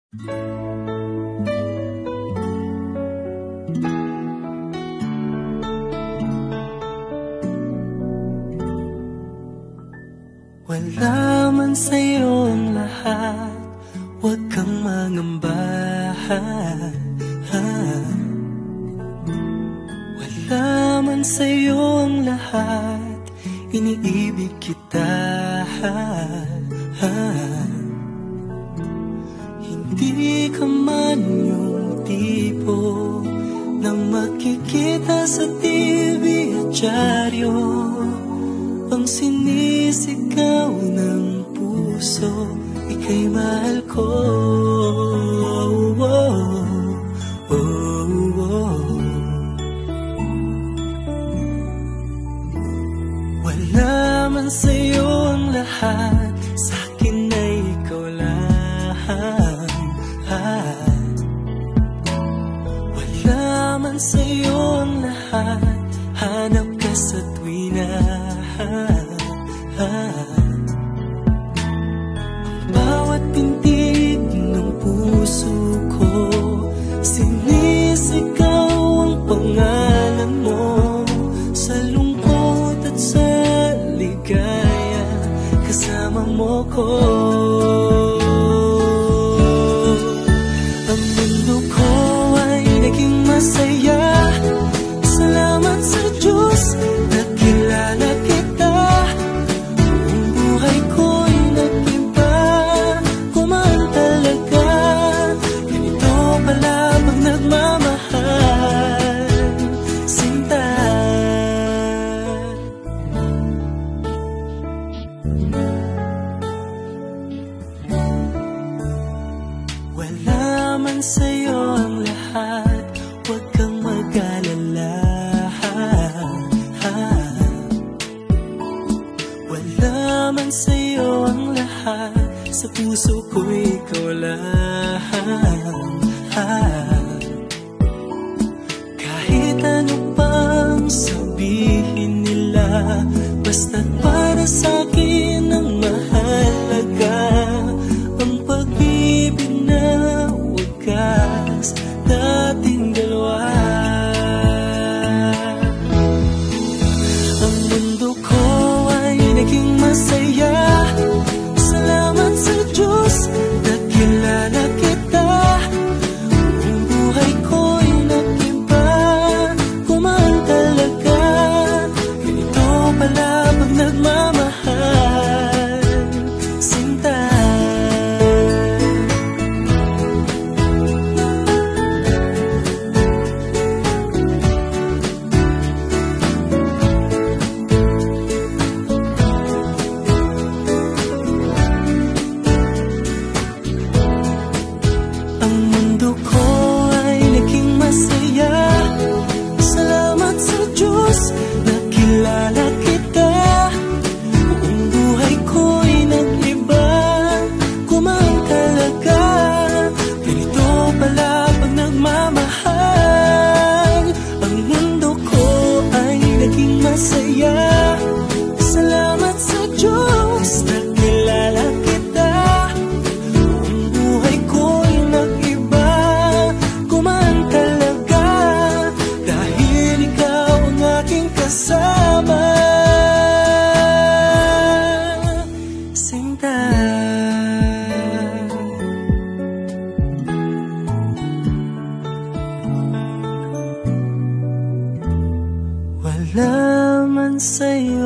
Wala man sa'yo ang lahat, huwag kang mangamba. Wala man sa'yo ang lahat, iniibig kita. Hindi ka man yung tipo na makikita sa TV at dyaryo, ang sinisigaw ng puso, ika'y mahal ko. Wala man sa'yo ang lahat, sa'kin ay ikaw lang. Wala man sa'yo ang lahat, hanap ka sa tuwina. Bawat pintig ng puso ko, sinisigaw ang pangalan mo. Sa lungkot at sa ligaya, kasama mo ko. Ang mundo ko ay naging masaya, salamat sa Diyos, nakilala kita. Ang buhay ko'y nag-iba, kumaan talaga. Ganito pala pag nagmamahal, sinta. Wala man sa'yo ang lahat, huwag kang mag-alala. Wala man sa'yo ang lahat, sa puso ko ikaw lang. Kahit ano pang sabihin nila, basta't para sa'kin ang mahalaga, ang pag-ibig na wagas nating dalawa. Ang mundo ko ay naging masaya, salamat sa Diyos, nakilala kita. Ang buhay ko'y nag-iba, kumaan talaga. Ganito pala pag nagmamahal, sinta. Ang mundo ko ay naging masaya, salamat sa Diyos, nakilala kita. Ang buhay ko'y nag-iba, kumaan talaga. Ganito pala pag nagmamahal. Ang mundo ko ay naging masaya, salamat sa Diyos, nakilala kita. Ang buhay ko'y nag-iba, kumaan talaga. Dahil ikaw ang aking kasama, sinta. Wala man sa'yo